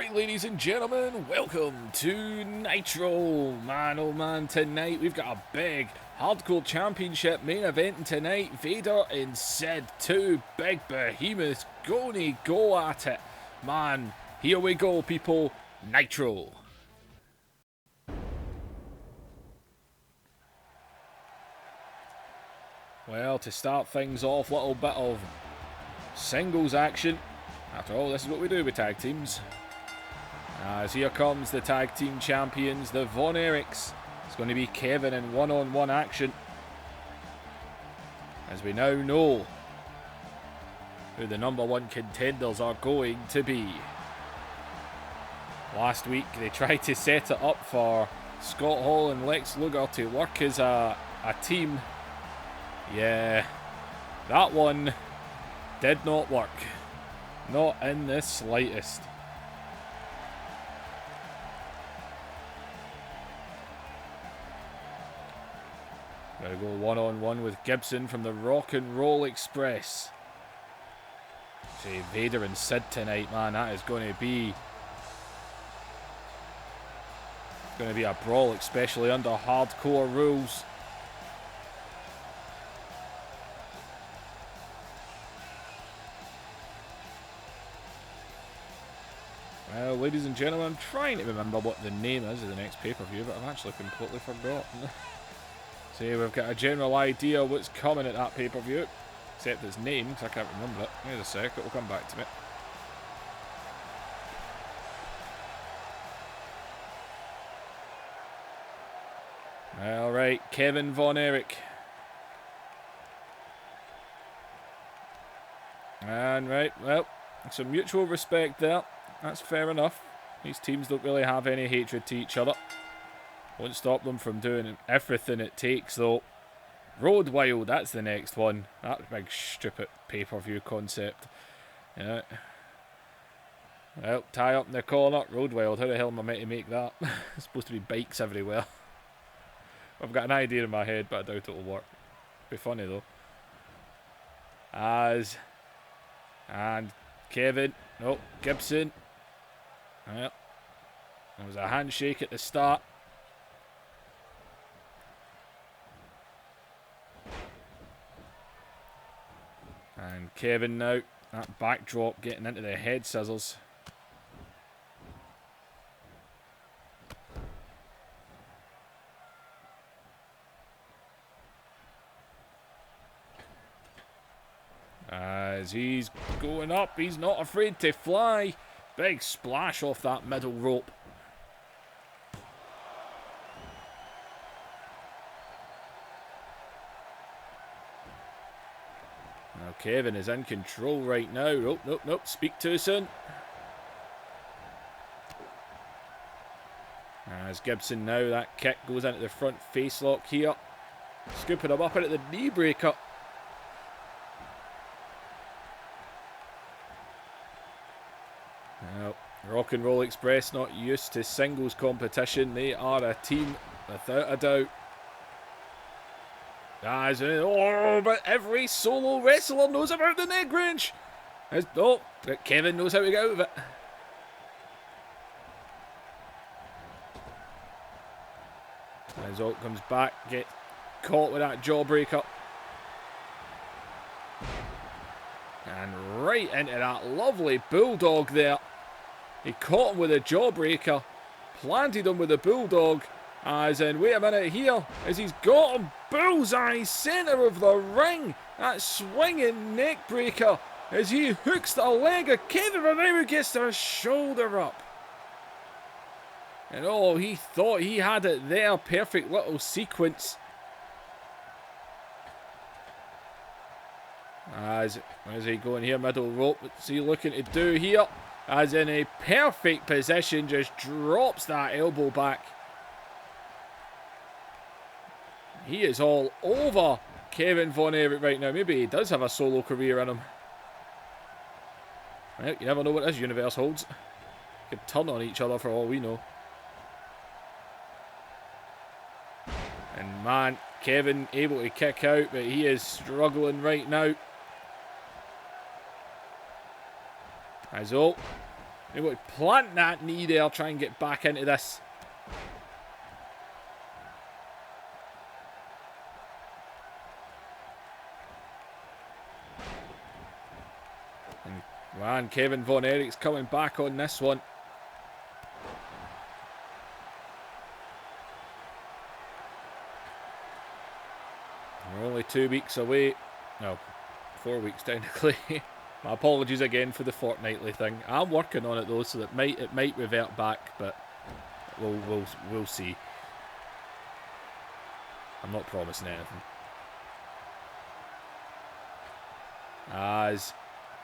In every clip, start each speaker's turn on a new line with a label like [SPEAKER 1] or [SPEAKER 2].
[SPEAKER 1] Alright, ladies and gentlemen, welcome to Nitro. Man, oh man, tonight we've got a big Hardcore Championship main event tonight. Vader and Sid, two big behemoths gonna go at it. Man, here we go, people. Nitro. Well, to start things off, little bit of singles action. After all, this is what we do with tag teams. As here comes the tag team champions, the Von Erichs. It's going to be Kevin in one-on-one action. As we now know who the number one contenders are going to be. Last week they tried to set it up for Scott Hall and Lex Luger to work as a team. Yeah, that one did not work. Not in the slightest. Gotta go one-on-one with Gibson from the Rock and Roll Express. See, Vader and Sid tonight, man, that is going to be a brawl, especially under hardcore rules. Well, ladies and gentlemen, I'm trying to remember what the name is of the next pay-per-view, but I've actually completely forgotten. See, we've got a general idea what's coming at that pay-per-view, except its name, because I can't remember it. Wait a sec, it'll come back to me. Alright, Kevin Von Erich. And right, well, some mutual respect there. That's fair enough. These teams don't really have any hatred to each other. Won't stop them from doing everything it takes, though. Road Wild, that's the next one. That big, stupid pay-per-view concept. Yeah. Well, tie up in the corner. Road Wild, how the hell am I meant to make that? It's supposed to be bikes everywhere. I've got an idea in my head, but I doubt it'll work. Be funny, though. And Kevin. No, Gibson. Well, there was a handshake at the start. And Kevin now, that backdrop getting into the head scissors. As he's going up, he's not afraid to fly. Big splash off that middle rope. Now Kevin is in control right now. Oh, nope, speak too soon. As Gibson now, that kick goes into the front face lock here. Scooping him up into the knee breaker. Well, Rock and Roll Express not used to singles competition. They are a team without a doubt. But every solo wrestler knows about the neck wrench. But Kevin knows how to get out of it. As Alt comes back, get caught with that jawbreaker. And right into that lovely bulldog there. He caught him with a jawbreaker, planted him with a bulldog, as in, wait a minute here, as he's got him bullseye centre of the ring. That swinging neck breaker as he hooks the leg of Kevin, and now he gets the shoulder up. And oh, he thought he had it there. Perfect little sequence. As he going here, middle rope, what's he looking to do here? As in a perfect position, just drops that elbow back. He is all over Kevin Von Erich right now. Maybe he does have a solo career in him. Well, you never know what this universe holds. Could turn on each other for all we know. And man, Kevin able to kick out, but he is struggling right now. As He would plant that knee there, try and get back into this. And man, Kevin Von Erich's coming back on this one. We're only 2 weeks away. No, 4 weeks technically. My apologies again for the fortnightly thing. I'm working on it though, so that it might revert back, but we'll see. I'm not promising anything.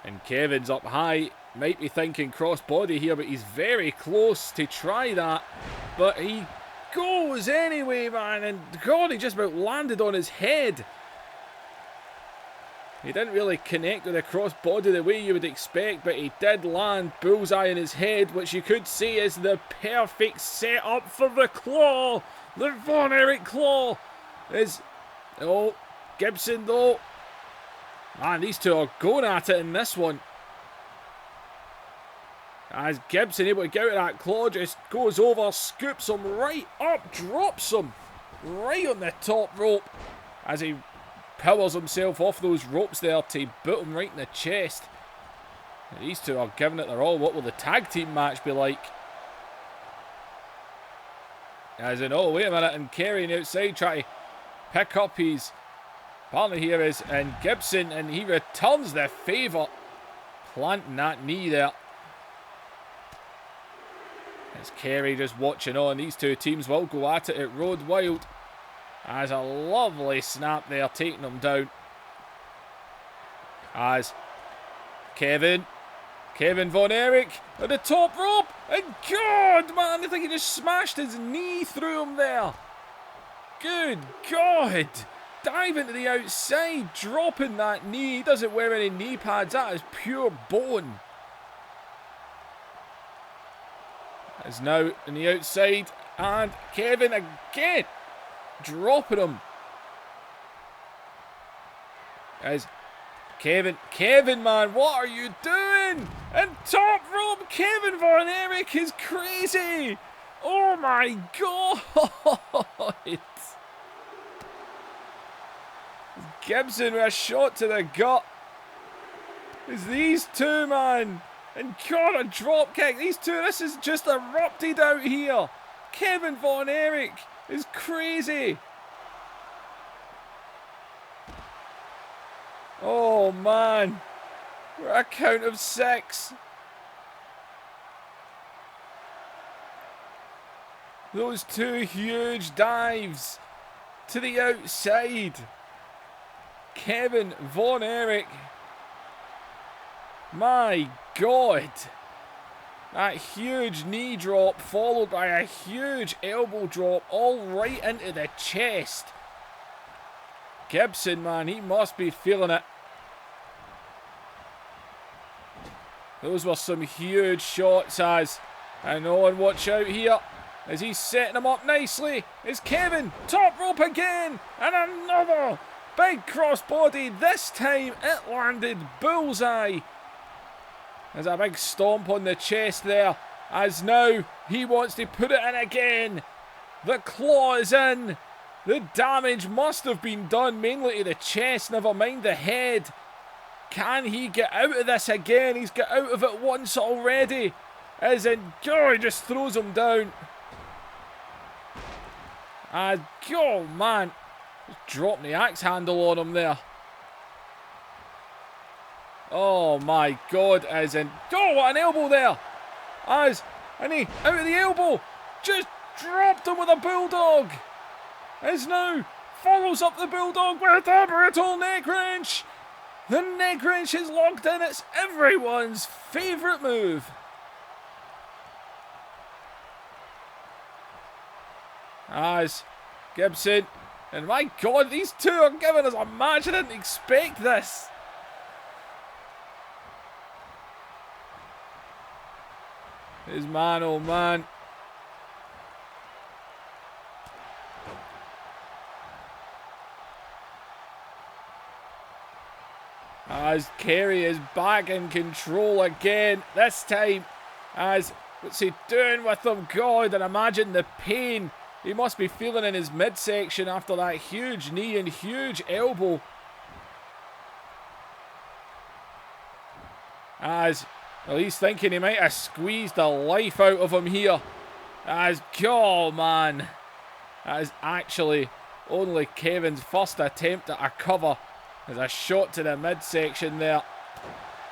[SPEAKER 1] And Kevin's up high. Might be thinking crossbody here, but he's very close to try that. But he goes anyway, man. And God, he just about landed on his head. He didn't really connect with the crossbody the way you would expect, but he did land bullseye in his head, which you could say is the perfect setup for the claw. The Von Erich claw is... Oh, Gibson though. Man, these two are going at it in this one. As Gibson able to get out of that claw, just goes over, scoops him right up, drops him right on the top rope as he powers himself off those ropes there to boot him right in the chest. These two are giving it their all. What will the tag team match be like? As in, oh, wait a minute, and Kerry on the outside trying to pick up his partner here is and Gibson, and he returns the favour, planting that knee there. It's Kerry just watching on. These two teams will go at it at Road Wild. As a lovely snap there, taking him down. As Kevin Von Erich at the top rope. And God, man, I think he just smashed his knee through him there. Good God. Diving to the outside, dropping that knee. He doesn't wear any knee pads. That is pure bone. Is now on the outside. And Kevin again. Dropping him. As Kevin, man, what are you doing? And top rope, Kevin Von Erich is crazy. Oh my God. Gibson with a shot to the gut. It's these two, man. And God, a drop kick. These two, this is just erupted out here. Kevin Von Erich is crazy. Oh man, we're at a count of 6. Those two huge dives to the outside. Kevin Von Erich. My God. That huge knee drop followed by a huge elbow drop all right into the chest. Gibson, man, he must be feeling it. Those were some huge shots as, and Owen, watch out here as he's setting him up nicely. It's Kevin, top rope again, and another big crossbody. This time it landed bullseye. There's a big stomp on the chest there, as now he wants to put it in again. The claw is in. The damage must have been done mainly to the chest, never mind the head. Can he get out of this again? He's got out of it once already. As in, oh, he just throws him down. And, oh man, just dropping the axe handle on him there. Oh my God, as in, oh, what an elbow there. And he, out of the elbow, just dropped him with a bulldog. As now, follows up the bulldog with a brutal neck wrench. The neck wrench is locked in, it's everyone's favourite move. As Gibson, and my God, these two are giving us a match. I didn't expect this. His man, oh man. As Kerry is back in control again. This time, As, what's he doing with him? God, and imagine the pain he must be feeling in his midsection after that huge knee and huge elbow. As, well, he's thinking he might have squeezed the life out of him here. As, oh man, that is actually only Kevin's first attempt at a cover. There's a shot to the midsection there.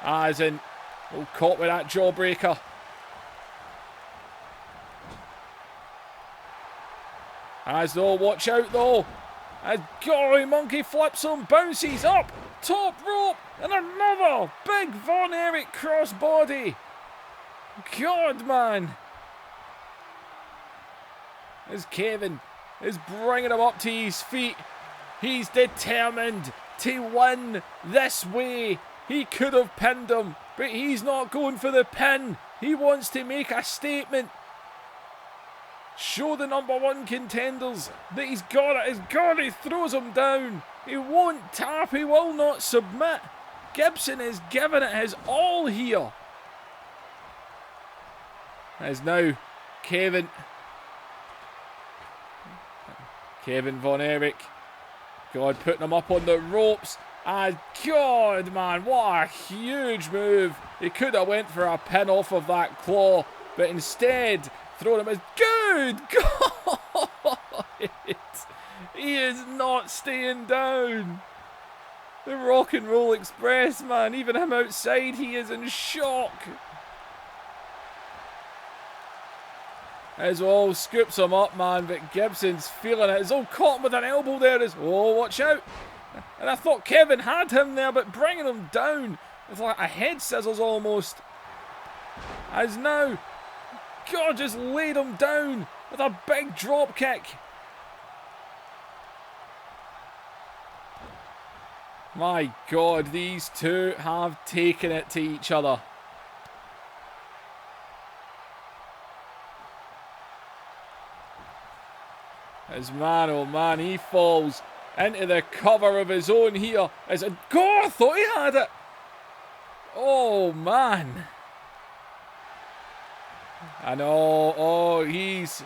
[SPEAKER 1] As in, oh, caught with that jawbreaker. As though, watch out though. As golly, monkey flips him, bounces up, top rope, and another big Von Erich crossbody. God, man. As Kevin is bringing him up to his feet. He's determined to win this way. He could have pinned him, but he's not going for the pin. He wants to make a statement. Show the number one contenders that he's got it. He's got it. He throws him down. He won't tap. He will not submit. Gibson is giving it his all here. As now Kevin Von Erich. God, putting him up on the ropes. And God, man, what a huge move. He could have went for a pin off of that claw, but instead throwing him as good God. He is not staying down. The Rock and Roll Express, man, even him outside, he is in shock. As well, scoops him up, man, but Gibson's feeling it. He's all caught with an elbow there. Oh, watch out. And I thought Kevin had him there, but bringing him down with like a head scissors almost. As now, God just laid him down with a big drop kick. My God, these two have taken it to each other. As man, oh man, he falls into the cover of his own here. As a God, I thought he had it. Oh man. And oh, he's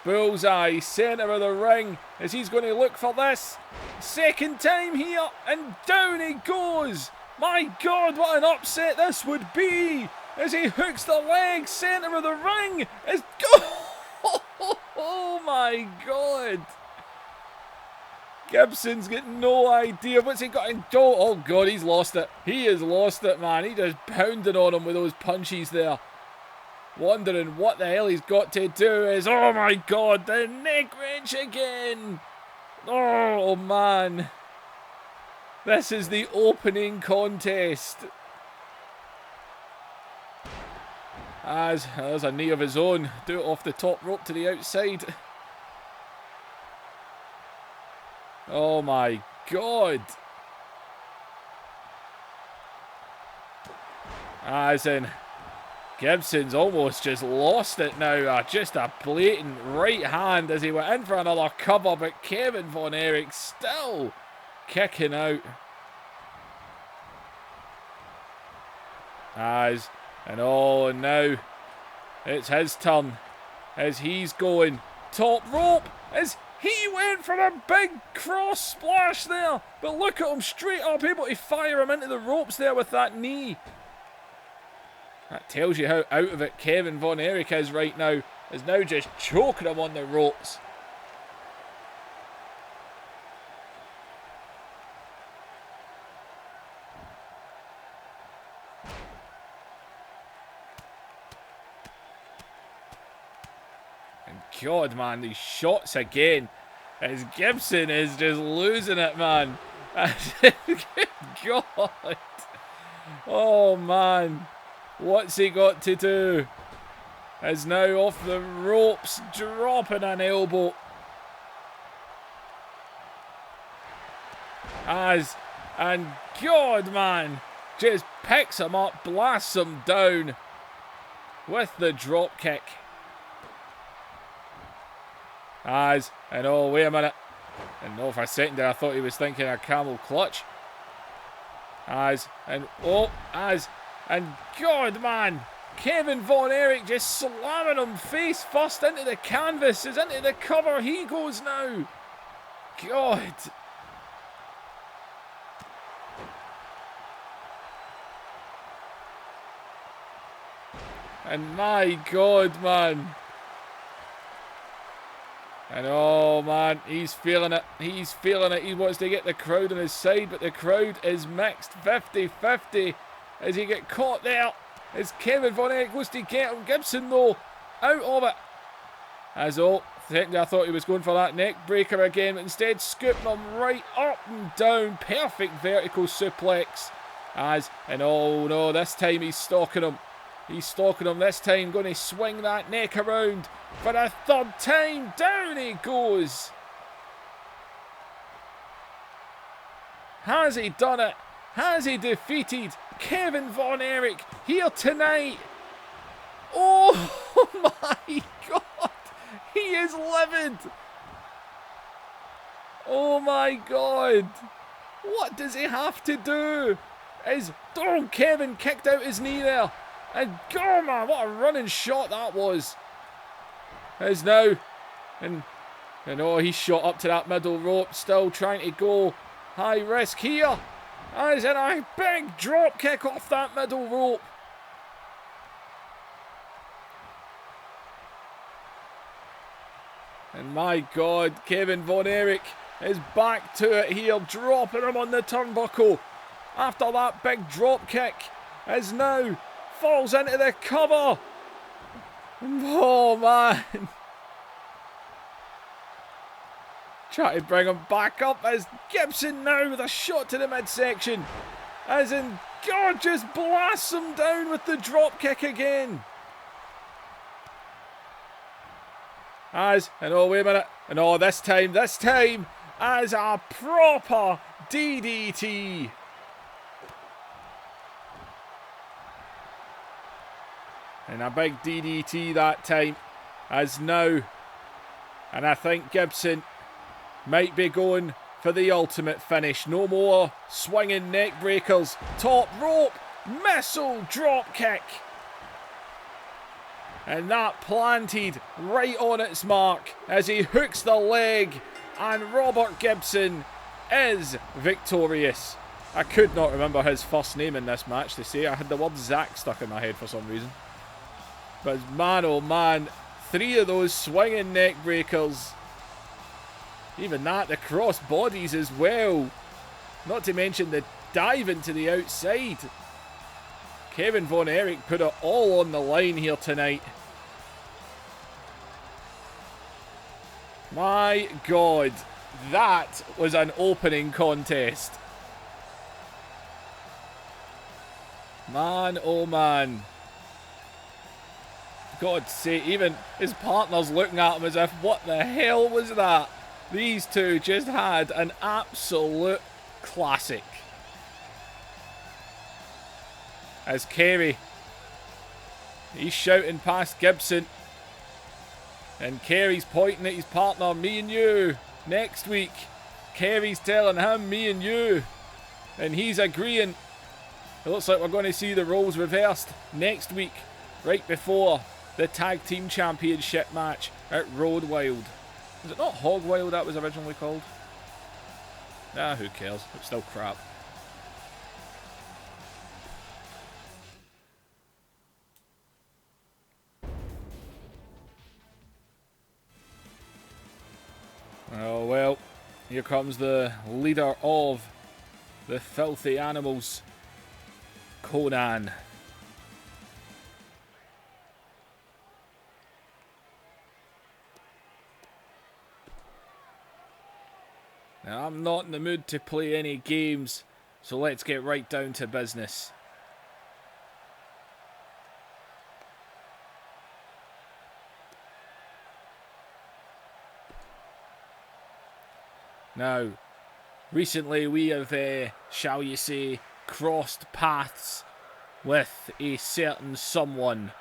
[SPEAKER 1] bullseye, centre of the ring, as he's going to look for this. Second time here, and down he goes. My God, what an upset this would be. As he hooks the leg, centre of the ring. As oh my God. Gibson's got no idea what's he got in. Oh God, he's lost it. He has lost it, man. He just pounded on him with those punches there. Wondering what the hell he's got to do. Is, oh my God, the neck wrench again. Oh man. This is the opening contest. As there's a knee of his own. Do it off the top rope to the outside. Oh my God. As in, Gibson's almost just lost it now. Just a blatant right hand as he went in for another cover, but Kevin Von Erich still kicking out. And now it's his turn as he's going top rope as he went for a big cross splash there, but look at him straight up, able to fire him into the ropes there with that knee. That tells you how out of it Kevin Von Erich is right now. Is now just choking him on the ropes. And God, man, these shots again. As Gibson is just losing it, man. Good God. Oh, man. What's he got to do? Is now off the ropes, dropping an elbow. And God, man, just picks him up, blasts him down with the drop kick. And oh, wait a minute. And no, for a second there, I thought he was thinking a camel clutch. And God, man, Kevin Von Erich just slamming him face first into the canvas. Is into the cover. He goes now. God. And my God, man. And oh, man, he's feeling it. He's feeling it. He wants to get the crowd on his side, but the crowd is mixed 50-50 as he get caught there. As Kevin Von Erich goes to get him. Gibson, though, out of it. As technically I thought he was going for that neck breaker again, but instead scooping him right up and down. Perfect vertical suplex. And oh no, this time he's stalking him. He's stalking him this time, going to swing that neck around for a third time. Down he goes. Has he done it? Has he defeated Kevin Von Erich here tonight? Oh my God. He is livid. Oh my God. What does he have to do? Kevin kicked out his knee there. And oh man, what a running shot that was. As now, and oh, he shot up to that middle rope, still trying to go high risk here. As in a big drop kick off that middle rope. And my God, Kevin Von Erich is back to it here, dropping him on the turnbuckle after that big drop kick. As now falls into the cover. Oh man. Try to bring him back up as Gibson now with a shot to the midsection. As in, God just blasts him down with the drop kick again. And oh wait a minute. And oh, this time as a proper DDT. And a big DDT that time. As now. And I think Gibson might be going for the ultimate finish. No more swinging neck breakers. Top rope. Missile drop kick. And that planted right on its mark as he hooks the leg. And Robert Gibson is victorious. I could not remember his first name in this match to say. I had the word Zach stuck in my head for some reason. But man, oh man, 3 of those swinging neck breakers. Even that, the cross bodies as well. Not to mention the dive into the outside. Kevin Von Erich put it all on the line here tonight. My God, that was an opening contest. Man, oh man. God's sake, even his partner's looking at him as if, what the hell was that? These two just had an absolute classic. As Kerry, he's shouting past Gibson. And Kerry's pointing at his partner, me and you, next week. Kerry's telling him, me and you. And he's agreeing. It looks like we're going to see the roles reversed next week, right before the Tag Team Championship match at Road Wild. Was it not Hog Wild that was originally called? Nah, who cares? It's still crap. Oh well, here comes the leader of the Filthy Animals, Conan. Now, I'm not in the mood to play any games, so let's get right down to business. Now, recently we have, shall you say, crossed paths with a certain someone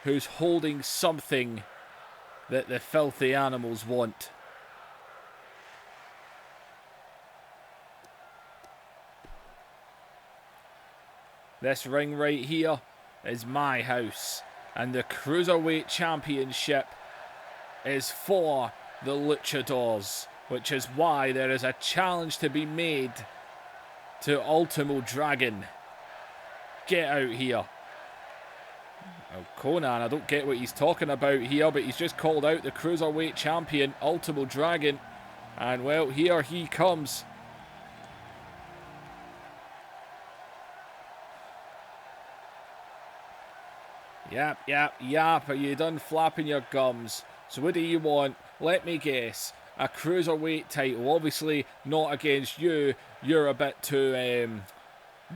[SPEAKER 1] who's holding something that the Filthy Animals want. This ring right here is my house, and the Cruiserweight Championship is for the Luchadors, which is why there is a challenge to be made to Ultimo Dragon. Get out here. Oh, Conan, I don't get what he's talking about here, but he's just called out the Cruiserweight Champion, Ultimo Dragon, and well, here he comes. Yap, are you done flapping your gums? So what do you want? Let me guess. A Cruiserweight title. Obviously not against you. You're a bit too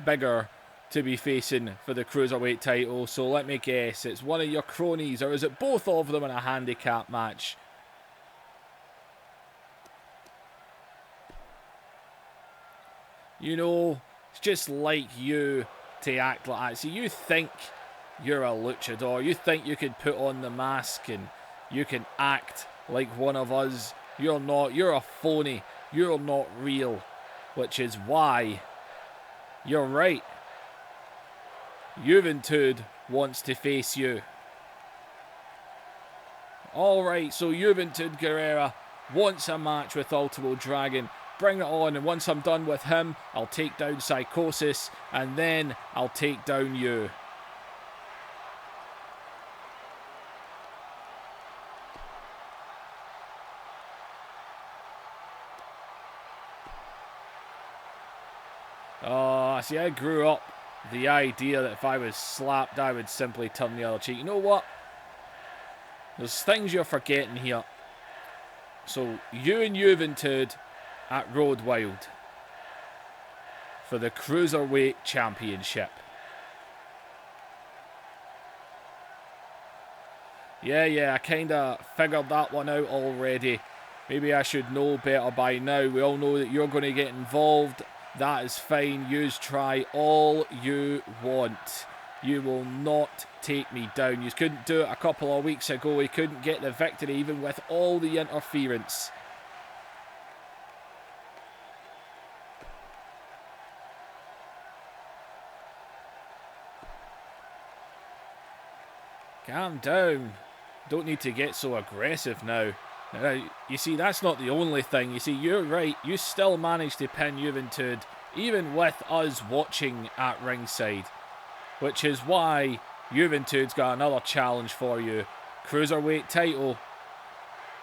[SPEAKER 1] bigger to be facing for the Cruiserweight title. So let me guess. It's one of your cronies, or is it both of them in a handicap match? You know, it's just like you to act like that. See, you think you're a luchador. You think you could put on the mask and you can act like one of us. You're not. You're a phony. You're not real. Which is why you're right. Juventud wants to face you. Alright, so Juventud Guerrera wants a match with Ultimo Dragon. Bring it on, and once I'm done with him, I'll take down Psychosis, and then I'll take down you. Oh, see, I grew up the idea that if I was slapped, I would simply turn the other cheek. You know what? There's things you're forgetting here. So, you and Juventud at Road Wild for the Cruiserweight Championship. Yeah, I kind of figured that one out already. Maybe I should know better by now. We all know that you're going to get involved. That is fine. Yous try all you want. You will not take me down. You couldn't do it a couple of weeks ago. We couldn't get the victory even with all the interference. Calm down. Don't need to get so aggressive now. Now, you see, that's not the only thing. You see, you're right. You still managed to pin Juventud, even with us watching at ringside. Which is why Juventud's got another challenge for you. Cruiserweight title.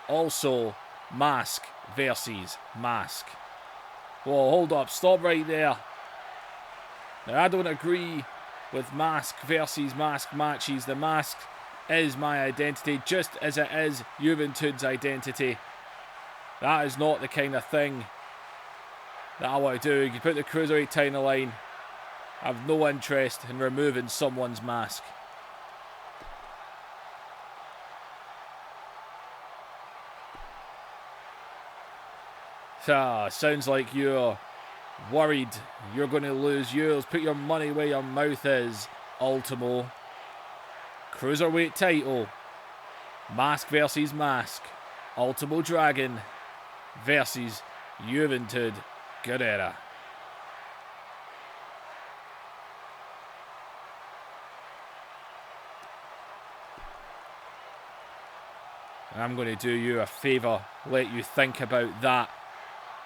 [SPEAKER 1] Also, mask versus mask. Whoa, hold up. Stop right there. Now, I don't agree with mask versus mask matches. The mask is my identity, just as it is Juventud's identity. That is not the kind of thing that I want to do. You can put the Cruiserweight title on the line. I have no interest in removing someone's mask. Sounds like you're worried you're going to lose yours. Put your money where your mouth is, Ultimo. Cruiserweight title. Mask versus mask. Ultimo Dragon versus Juventud Guerrera. And I'm going to do you a favour, let you think about that,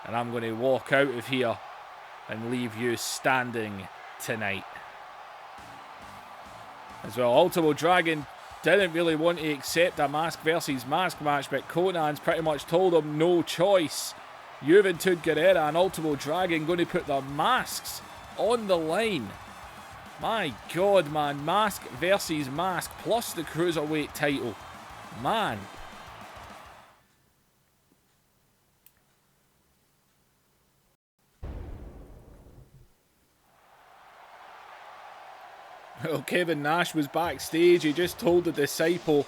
[SPEAKER 1] and I'm going to walk out of here and leave you standing tonight. As well, Ultimo Dragon didn't really want to accept a mask versus mask match, but Conan's pretty much told him no choice. Juventud Guerrera and Ultimo Dragon going to put their masks on the line. My God, man. Mask versus mask plus the Cruiserweight title. Man. Well, Kevin Nash was backstage. He just told the Disciple,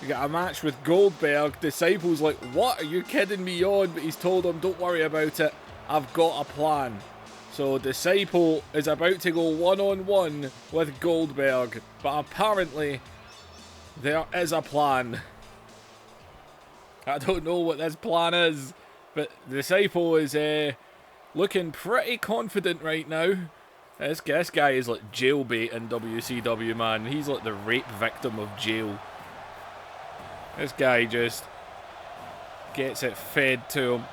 [SPEAKER 1] you got a match with Goldberg. Disciple's like, what? Are you kidding me on? But he's told him, don't worry about it. I've got a plan. So Disciple is about to go one-on-one with Goldberg. But apparently, there is a plan. I don't know what this plan is. But Disciple is looking pretty confident right now. This guy is like jailbait in WCW, man. He's like the rape victim of jail. This guy just gets it fed to him.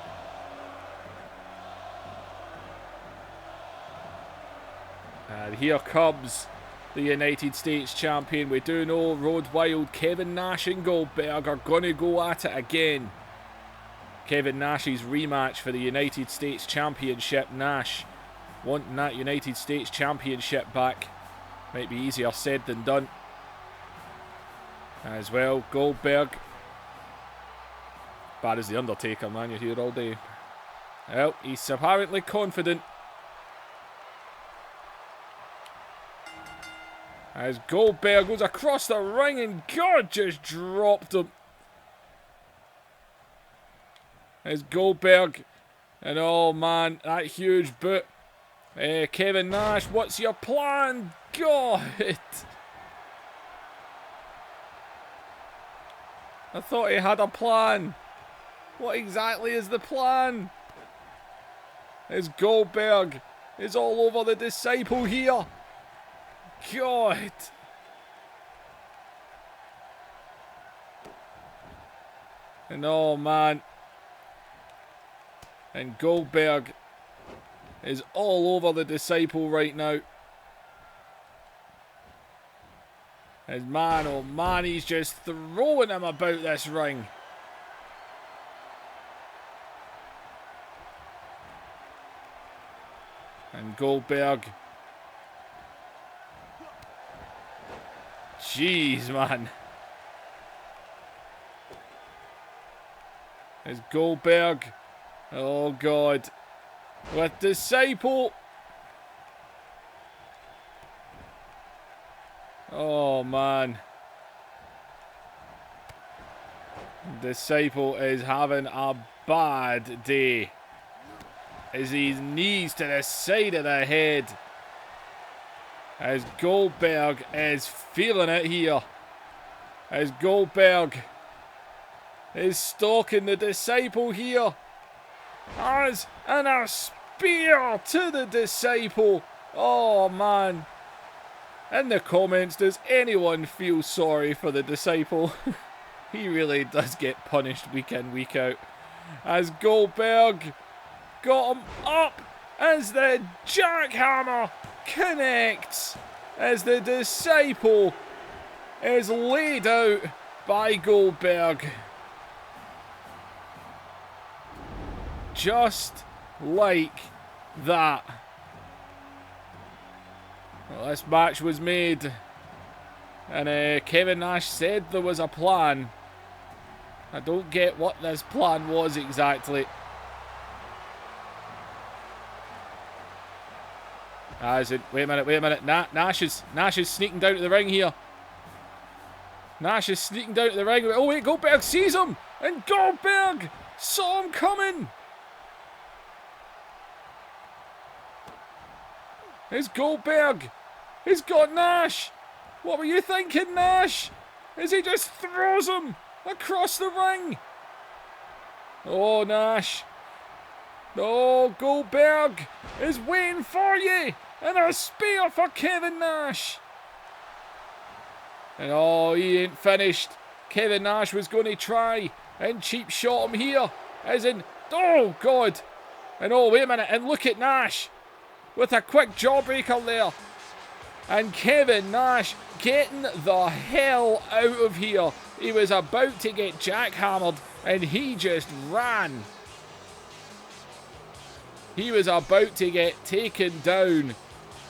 [SPEAKER 1] And here comes the United States champion. We do know Road Wild, Kevin Nash and Goldberg are going to go at it again. Kevin Nash's rematch for the United States Championship. Nash wanting that United States Championship back. Might be easier said than done. As well, Goldberg. Bad as the Undertaker, man. You're here all day. Well, he's apparently confident. As Goldberg goes across the ring and God just dropped him. As Goldberg, and oh man, that huge boot. Kevin Nash, what's your plan? God! I thought he had a plan. What exactly is the plan? As Goldberg is all over the Disciple here. God! And oh man. And Goldberg is all over the Disciple right now. As man, oh man, he's just throwing him about this ring. And Goldberg. Jeez, man. As Goldberg. Oh, God. With Disciple. Oh, man. Disciple is having a bad day. As his knees to the side of the head. As Goldberg is feeling it here. As Goldberg is stalking the Disciple here. As and a spear to the Disciple. Oh man. In the comments, does anyone feel sorry for the Disciple? He really does get punished week in, week out. As Goldberg got him up as the jackhammer connects. As the Disciple is laid out by Goldberg. Just like that. Well, this match was made. And Kevin Nash said there was a plan. I don't get what this plan was exactly. Wait a minute. Nash is sneaking down to the ring here. Nash is sneaking down to the ring. Oh wait, Goldberg sees him! And Goldberg saw him coming! It's Goldberg! He's got Nash! What were you thinking, Nash? As he just throws him across the ring! Oh, Nash! Oh, Goldberg is waiting for you! And a spear for Kevin Nash! And oh, he ain't finished. Kevin Nash was going to try and cheap shot him here. As in, oh, God! And oh, wait a minute, and look at Nash! With a quick jawbreaker there. And Kevin Nash getting the hell out of here. He was about to get jackhammered and he just ran. He was about to get taken down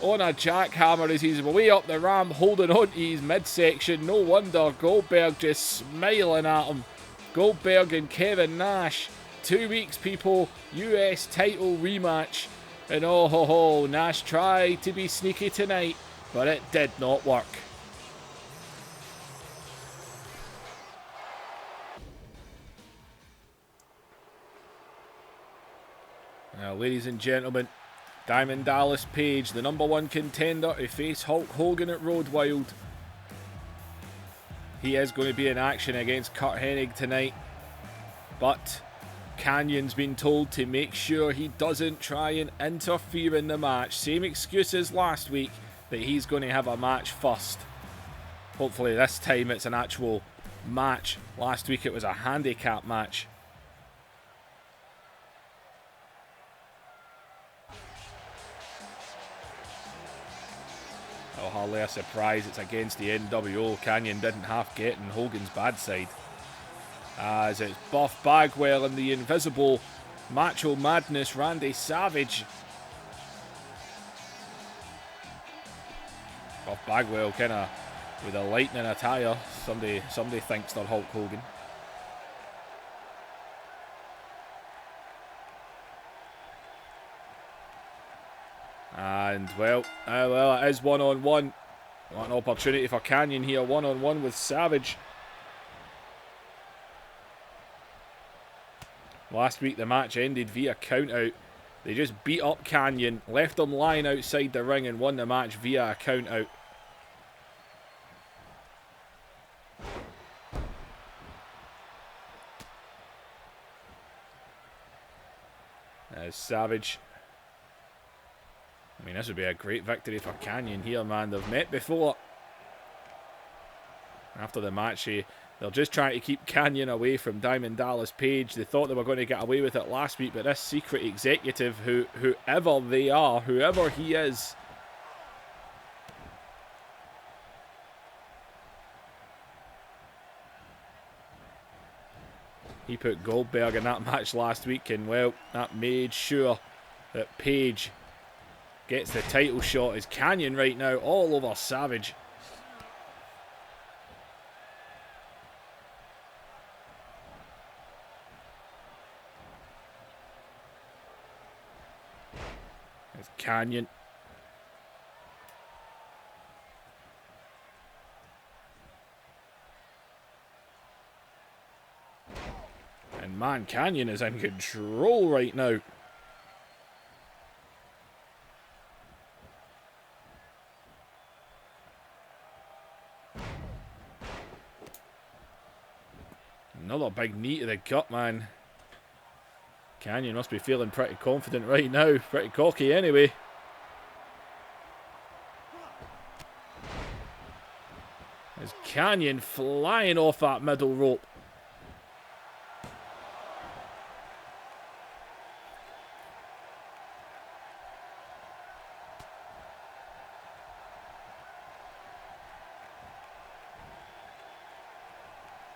[SPEAKER 1] on a jackhammer as he's way up the ramp holding on to his midsection. No wonder Goldberg just smiling at him. Goldberg and Kevin Nash. 2 weeks, people. US title rematch. And oh ho ho, Nash tried to be sneaky tonight, but it did not work. Now, ladies and gentlemen, Diamond Dallas Page, the #1 contender to face Hulk Hogan at Road Wild. He is going to be in action against Curt Hennig tonight. But Canyon's been told to make sure he doesn't try and interfere in the match. Same excuse as last week, that he's going to have a match first. Hopefully this time it's an actual match. Last week it was a handicap match. Oh, hardly a surprise, it's against the NWO. Canyon didn't half get in Hogan's bad side. As it's Buff Bagwell and the Invisible Macho Madness Randy Savage. Buff Bagwell kind of with a lightning attire. Somebody thinks they're Hulk Hogan. And well, it is one-on-one. What an opportunity for Canyon here, one-on-one with Savage. Last week the match ended via count-out. They just beat up Canyon, left him lying outside the ring and won the match via a count-out. As Savage... I mean, this would be a great victory for Canyon here, man. They've met before. After the match, they're just trying to keep Canyon away from Diamond Dallas Page. They thought they were going to get away with it last week, but this secret executive, whoever they are, whoever he is, he put Goldberg in that match last week, and well, that made sure that Page gets the title shot. As Canyon right now all over Savage. As Canyon. And man, Canyon is in control right now. Another big knee to the gut, man. Canyon must be feeling pretty confident right now. Pretty cocky anyway. As Canyon flying off that middle rope.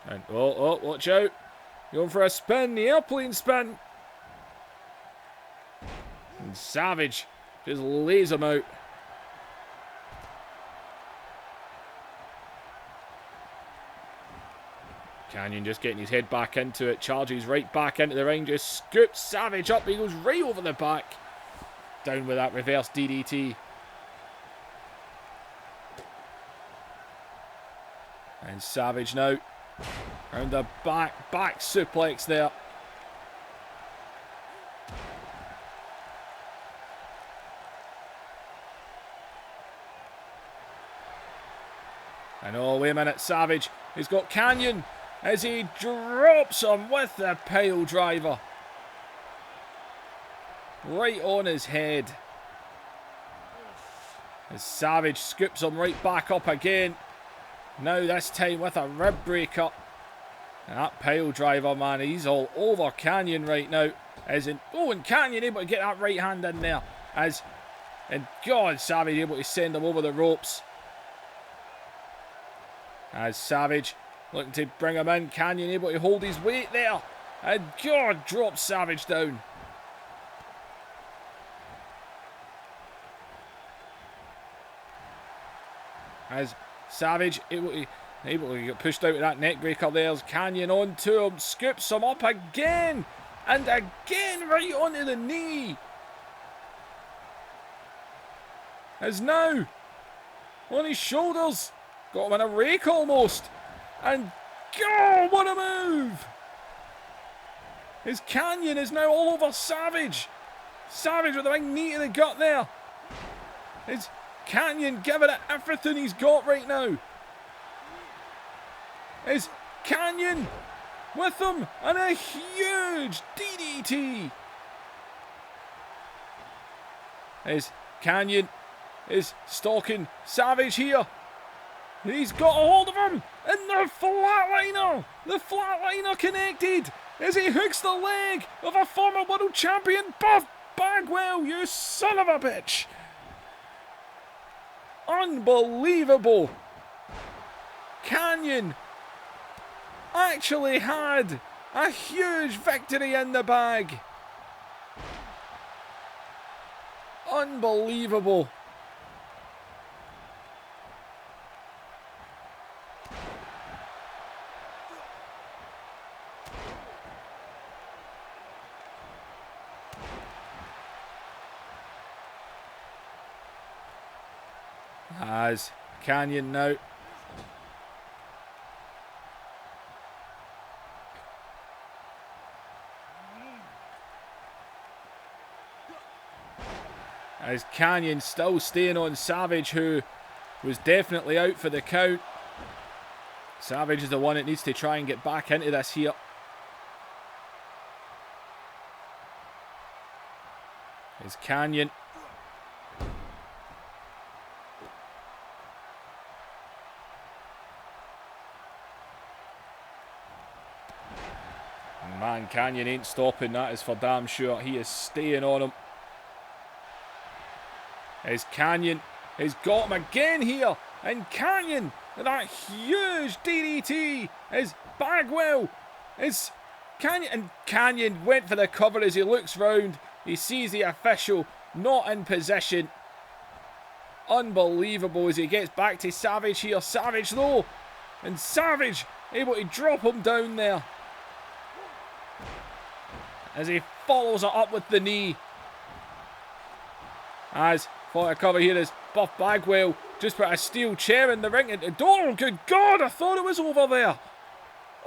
[SPEAKER 1] And oh, watch out. Going for a spin, the airplane spin. And Savage just lays him out. Canyon just getting his head back into it. Charges right back into the ring. Just scoops Savage up. He goes right over the back. Down with that reverse DDT. And Savage now. Around the back suplex there. And oh, wait a minute, Savage. He's got Canyon as he drops him with the pile driver. Right on his head. As Savage scoops him right back up again. Now this time with a rib breaker. And that pile driver, man, he's all over Canyon right now. And Canyon able to get that right hand in there. And God, Savage able to send him over the ropes. As Savage looking to bring him in. Canyon able to hold his weight there. And God, drops Savage down. As Savage able to get pushed out of that neck breaker. There's Canyon on to him, scoops him up again, and again right onto the knee. As now on his shoulders, got him in a rake almost, and go, what a move! His Canyon is now all over Savage. Savage with a big knee to the gut there. His Canyon giving it everything he's got right now. Is Canyon with him, and a huge DDT. As Canyon is stalking Savage here. He's got a hold of him, and the flatliner connected as he hooks the leg of a former world champion, Buff Bagwell, you son of a bitch. Unbelievable. Canyon actually had a huge victory in the bag. Unbelievable. As Canyon now as Canyon still staying on Savage, who was definitely out for the count. Savage is the one that needs to try and get back into this here. As Canyon man, Canyon ain't stopping, that is for damn sure. He is staying on him. As Canyon has got him again here. And Canyon, that huge DDT. As Bagwell is Canyon. And Canyon went for the cover as he looks round. He sees the official not in position. Unbelievable as he gets back to Savage here. Savage though. And Savage able to drop him down there. As he follows it up with the knee. As for a cover here is Buff Bagwell. Just put a steel chair in the ring. And oh, good God, I thought it was over there.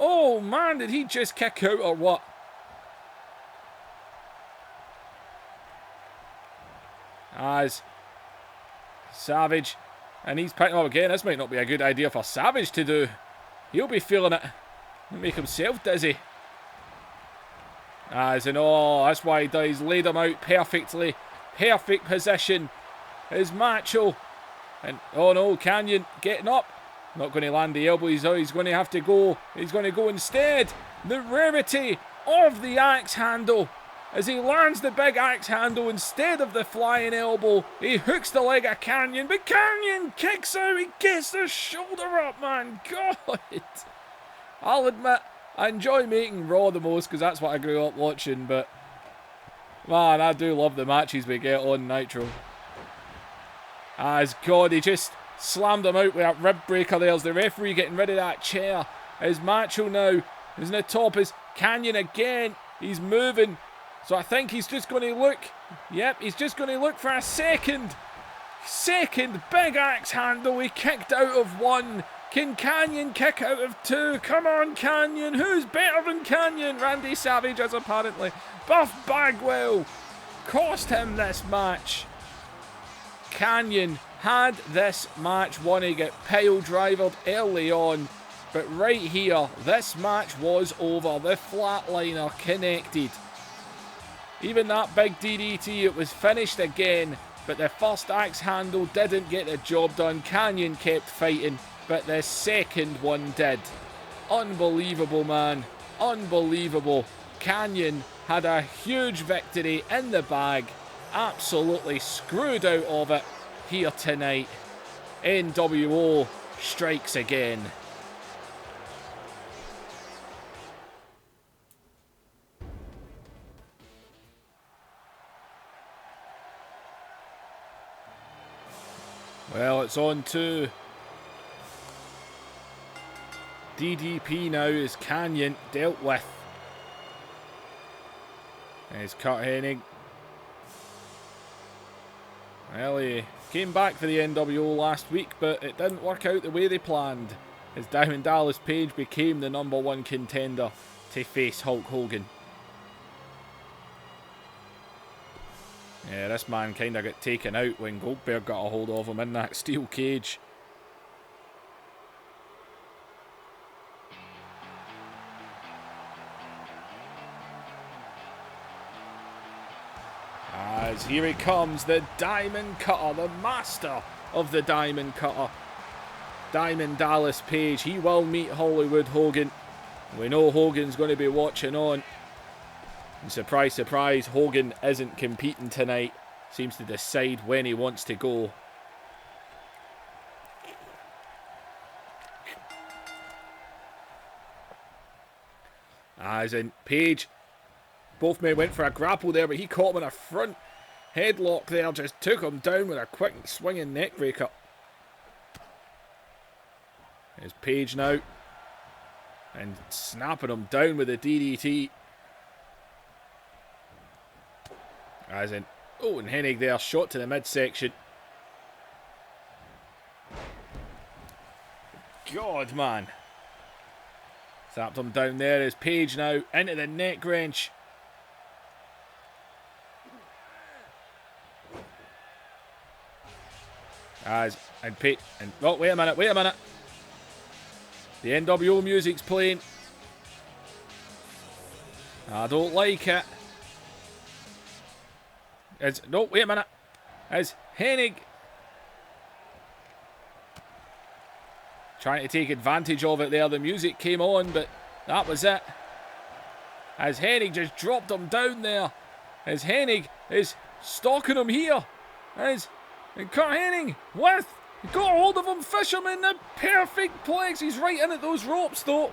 [SPEAKER 1] Oh man, did he just kick out or what? As Savage, and he's picking up again. This might not be a good idea for Savage to do. He'll be feeling it. He'll make himself dizzy. As in, oh, that's why he does. He's laid him out perfectly. Perfect position. Is Macho. And, oh no, Canyon getting up. Not going to land the elbow. He's going to have to go. He's going to go instead. The rarity of the axe handle. As he lands the big axe handle instead of the flying elbow. He hooks the leg of Canyon. But Canyon kicks out. He gets the shoulder up, man. God. I'll admit, I enjoy making Raw the most because that's what I grew up watching, but man, I do love the matches we get on Nitro. As God, he just slammed him out with that rib breaker. There's the referee getting rid of that chair. As Macho now is in the top. Is Canyon again. He's moving. So I think he's just going to look. Yep, he's just going to look for a second big axe handle. He kicked out of one. Can Canyon kick out of two? Come on, Canyon. Who's better than Canyon? Randy Savage is apparently. Buff Bagwell cost him this match. Canyon had this match won. He got pile drivered early on. But right here, this match was over. The flatliner connected. Even that big DDT, it was finished again. But the first axe handle didn't get the job done. Canyon kept fighting. But the second one did. Unbelievable, man. Unbelievable. Canyon had a huge victory in the bag. Absolutely screwed out of it here tonight. NWO strikes again. Well, it's on to DDP now as Canyon dealt with. There's Curt Hennig. Well, he came back for the NWO last week, but it didn't work out the way they planned, as Diamond Dallas Page became the #1 contender to face Hulk Hogan. Yeah, this man kind of got taken out when Goldberg got a hold of him in that steel cage. As here he comes, the Diamond Cutter, the master of the Diamond Cutter. Diamond Dallas Page. He will meet Hollywood Hogan. We know Hogan's going to be watching on. And surprise, surprise, Hogan isn't competing tonight. Seems to decide when he wants to go. As in Page. Both men went for a grapple there, but he caught him in a front headlock there. Just took him down with a quick swinging neck breaker. There's Page now. And snapping him down with a DDT. As in, oh, and Hennig there, shot to the midsection. God, man. Slapped him down there as Page now into the neck wrench. And Page, and oh, wait a minute. The NWO music's playing. I don't like it. No, wait a minute. As Hennig trying to take advantage of it there. The music came on, but that was it. As Hennig just dropped him down there. As Hennig is stalking him here. And Curt Hennig got hold of him, fisherman, the perfect plex. He's right in at those ropes though.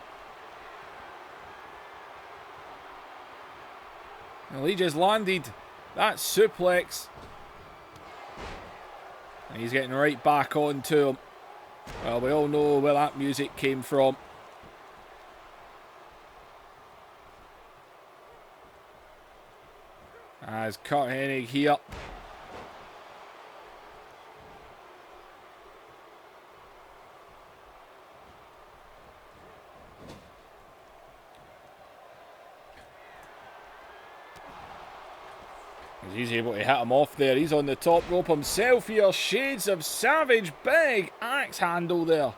[SPEAKER 1] Well, he just landed that suplex. And he's getting right back onto him. Well, we all know where that music came from. As Curt Hennig here. He's able to hit him off there. He's on the top rope himself here. Shades of Savage. Big axe handle there.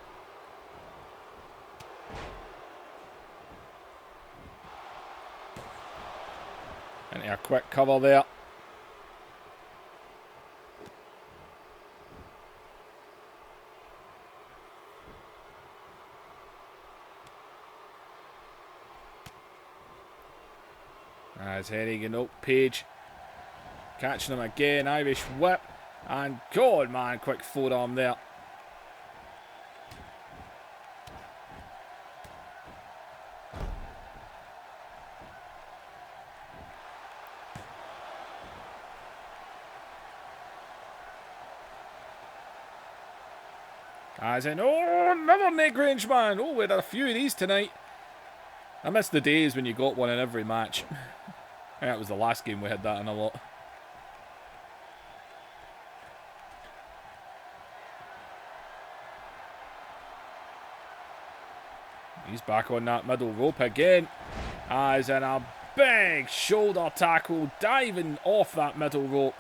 [SPEAKER 1] Into a quick cover there. As Hennig and Page catching him again, Irish whip, and God, man, quick forearm there. As in, oh, another neck range, man. Oh, we had a few of these tonight. I miss the days when you got one in every match. That was the last game we had that in a lot. He's back on that middle rope again. As in a big shoulder tackle, diving off that middle rope.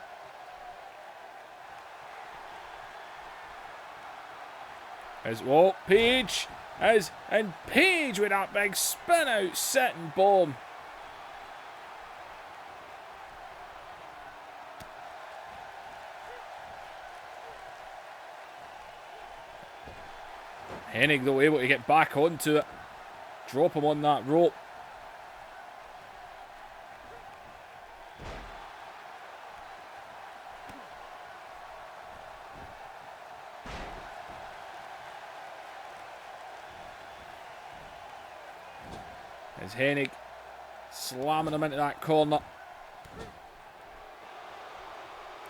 [SPEAKER 1] As well, Page. And Page with that big spin out sitting bomb. Hennig, though, able to get back onto it. Drop him on that rope. As Hennig slamming him into that corner.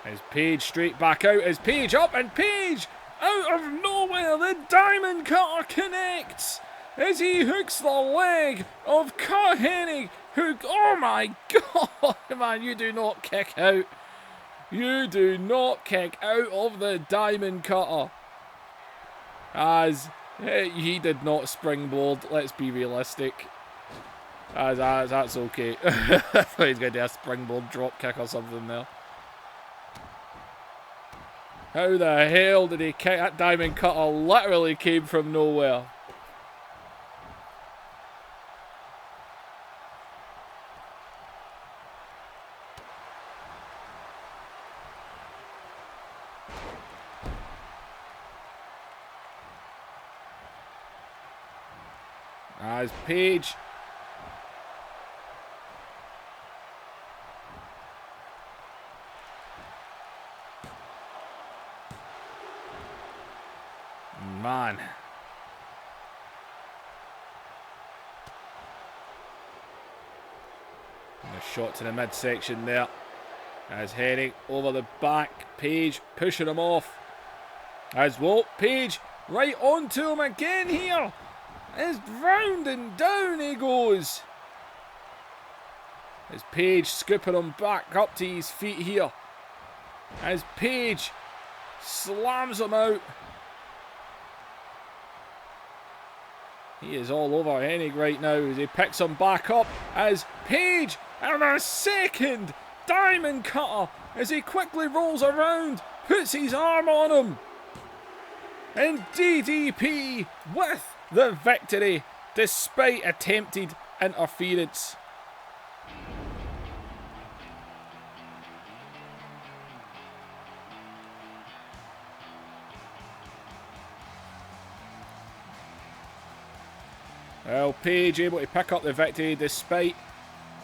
[SPEAKER 1] As Page straight back out. As Page up, and Page out of nowhere, the Diamond Cutter connects as he hooks the leg of Curt Hennig. Oh my God, man, you do not kick out. You do not kick out of the Diamond Cutter. As he did not springboard, let's be realistic. That's okay. I thought he was going to do a springboard drop kick or something there. How the hell did he kick? That Diamond Cutter literally came from nowhere. as Page. Man. And a shot to the midsection there. As Hennig over the back. Page pushing him off. As well, Page right onto him again here. As round and down he goes. As Page scooping him back up to his feet here. As Page slams him out. He is all over Hennig right now as he picks him back up. As Page, and a second diamond cutter as he quickly rolls around, puts his arm on him. And DDP with the victory despite attempted interference. Well, Page able to pick up the victory despite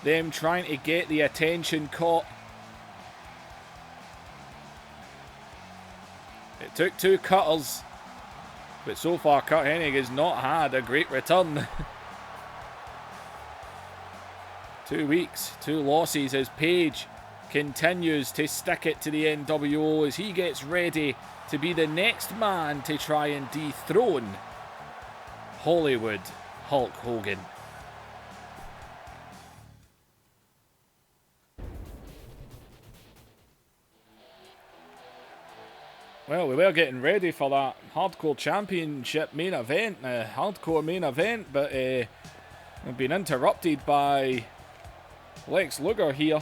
[SPEAKER 1] them trying to get the attention caught. It took two cutters, but so far Curt Hennig has not had a great return. 2 weeks, 2 losses as Page continues to stick it to the NWO as he gets ready to be the next man to try and dethrone Hollywood Hulk Hogan. Well, we were getting ready for that Hardcore Championship main event, Hardcore main event, but we've been interrupted by Lex Luger here.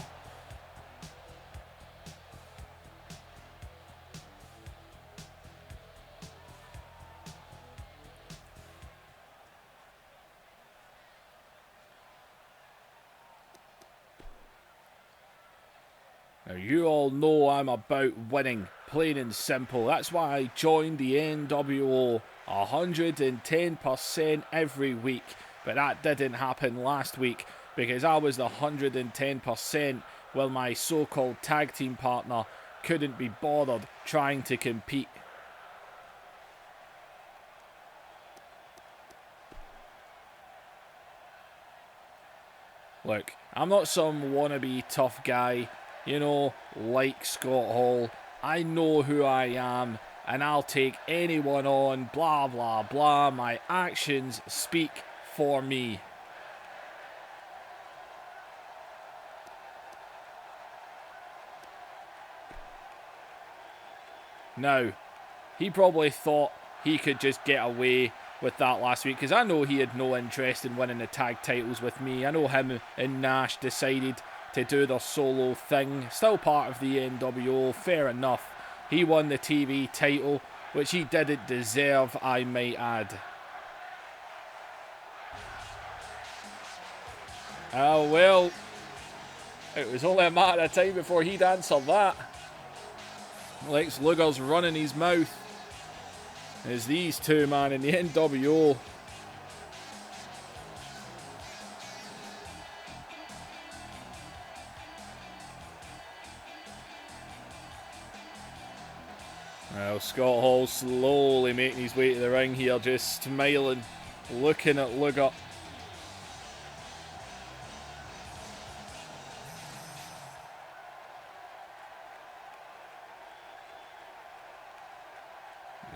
[SPEAKER 1] Now, you all know I'm about winning, plain and simple. That's why I joined the NWO 110% every week. But that didn't happen last week because I was the 110% while my so-called tag team partner couldn't be bothered trying to compete. Look, I'm not some wannabe tough guy, you know, like Scott Hall. I know who I am, and I'll take anyone on, blah, blah, blah. My actions speak for me. Now, he probably thought he could just get away with that last week, because I know he had no interest in winning the tag titles with me. I know him and Nash decided to do their solo thing. Still part of the NWO, fair enough. He won the TV title, which he didn't deserve, I might add. Oh well, it was only a matter of time before he'd answer that. Lex Luger's running his mouth as these two, man, in the NWO. Well, Scott Hall slowly making his way to the ring here, just smiling, looking at Luger.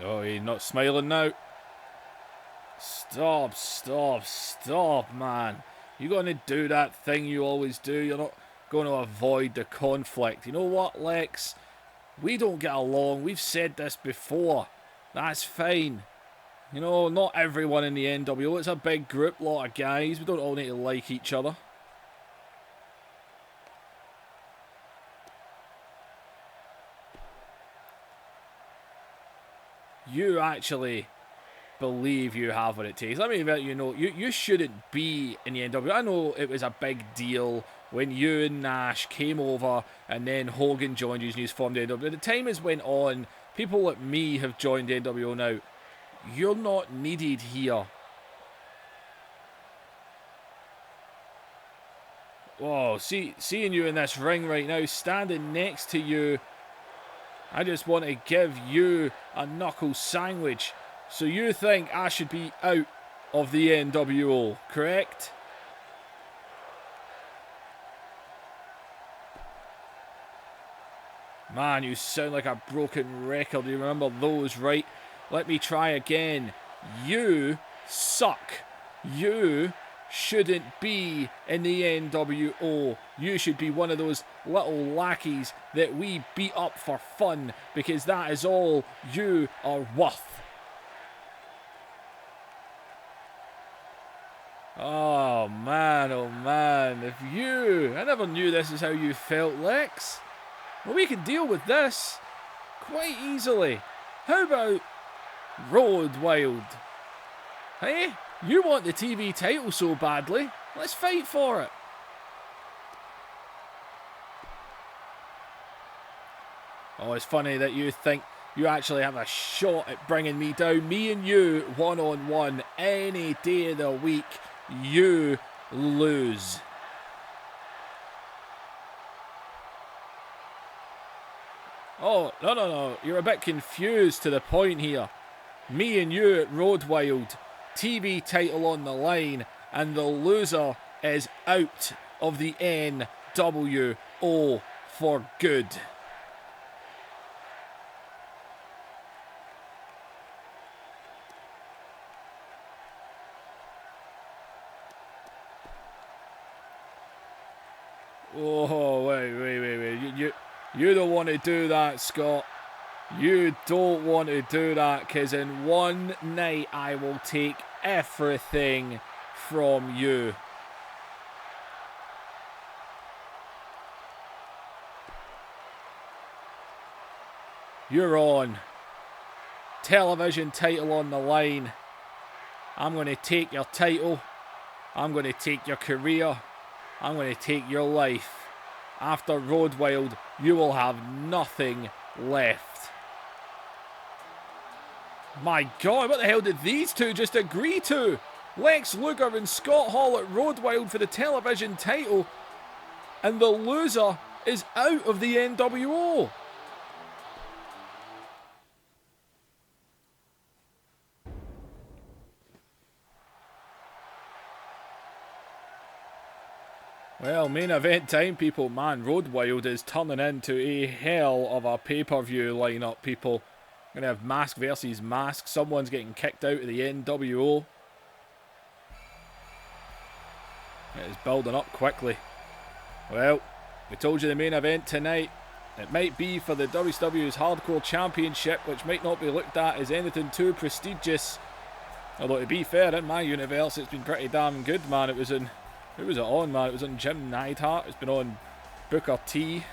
[SPEAKER 1] Oh, he's not smiling now. Stop, stop, stop, man. You're going to do that thing you always do. You're not going to avoid the conflict. You know what, Lex? We don't get along. We've said this before. That's fine. You know, not everyone in the NWO. It's a big group, lot of guys. We don't all need to like each other. You actually believe you have what it takes. Let me let you know, you shouldn't be in the NWO. I know it was a big deal when you and Nash came over and then Hogan joined you and you formed the NWO. The time has went on. People like me have joined the NWO now. You're not needed here. Whoa, seeing you in this ring right now, standing next to you, I just want to give you a knuckle sandwich. So you think I should be out of the NWO, correct? Man, you sound like a broken record. You remember those, right? Let me try again. You suck. You shouldn't be in the NWO. You should be one of those little lackeys that we beat up for fun, because that is all you are worth. Oh man, if you... I never knew this is how you felt, Lex. Well, we can deal with this quite easily. How about Road Wild? Hey, you want the TV title so badly. Let's fight for it. Oh, it's funny that you think you actually have a shot at bringing me down. Me and you, one-on-one, any day of the week, you lose. Oh, no. You're a bit confused to the point here. Me and you at Road Wild, TV title on the line, and the loser is out of the NWO for good. Oh, wait. You don't want to do that, Scott. You don't want to do that, because in one night I will take everything from you. You're on. Television title on the line. I'm going to take your title. I'm going to take your career. I'm going to take your life. After Road Wild, you will have nothing left. My God, what the hell did these two just agree to? Lex Luger and Scott Hall at Road Wild for the television title, and the loser is out of the NWO. Well, main event time, people. Man, Road Wild is turning into a hell of a pay-per-view lineup, people. We're going to have mask versus mask. Someone's getting kicked out of the NWO. It is building up quickly. Well, we told you the main event tonight. It might be for the WWE's Hardcore Championship, which might not be looked at as anything too prestigious. Although, to be fair, in my universe, it's been pretty damn good, man. It was in... Who was it on, man? It was on Jim Neidhart. It's been on Booker T.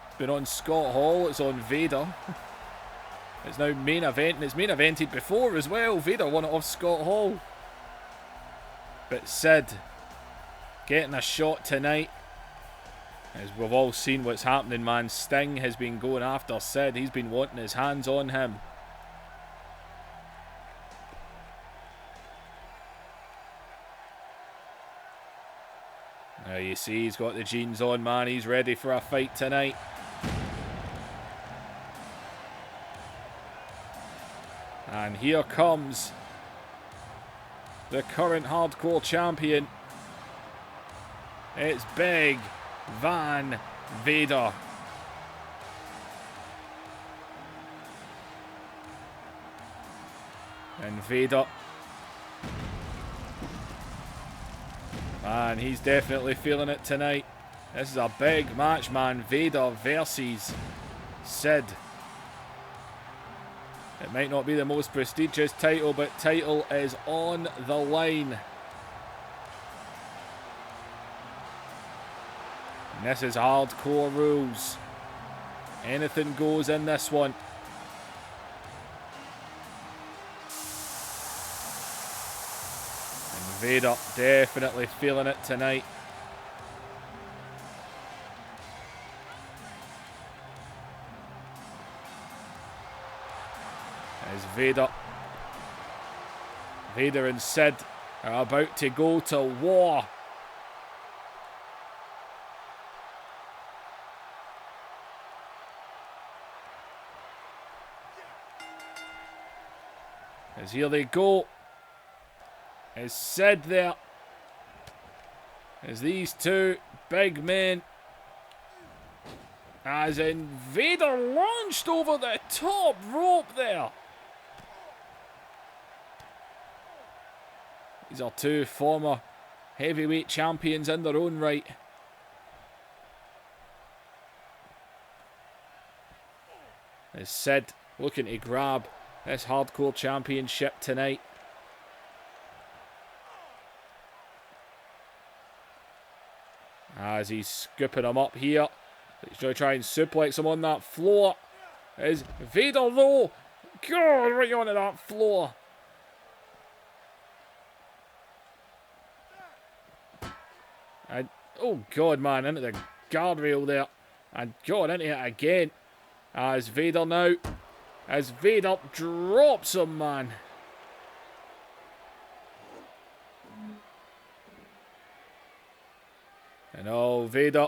[SPEAKER 1] It's been on Scott Hall. It's on Vader. It's now main event, and it's main evented before as well. Vader won it off Scott Hall. But Sid getting a shot tonight. As we've all seen what's happening, man. Sting has been going after Sid. He's been wanting his hands on him. Now you see he's got the jeans on, man. He's ready for a fight tonight. And here comes the current Hardcore Champion. It's Big Van Vader. And Vader... Man, he's definitely feeling it tonight. This is a big match, man. Vader versus Sid. It might not be the most prestigious title, but title is on the line. And this is hardcore rules. Anything goes in this one. Vader definitely feeling it tonight. As Vader and Sid are about to go to war. As here they go. As said there. As these two big men. As Vader launched over the top rope there. These are two former heavyweight champions in their own right. As Sid looking to grab this hardcore championship tonight. As he's scooping him up here. He's going to try and suplex him on that floor. Is Vader though? God, right onto that floor. And oh God, man, into the guardrail there. And God, into it again. As Vader now. As Vader drops him, man. And oh, Vader's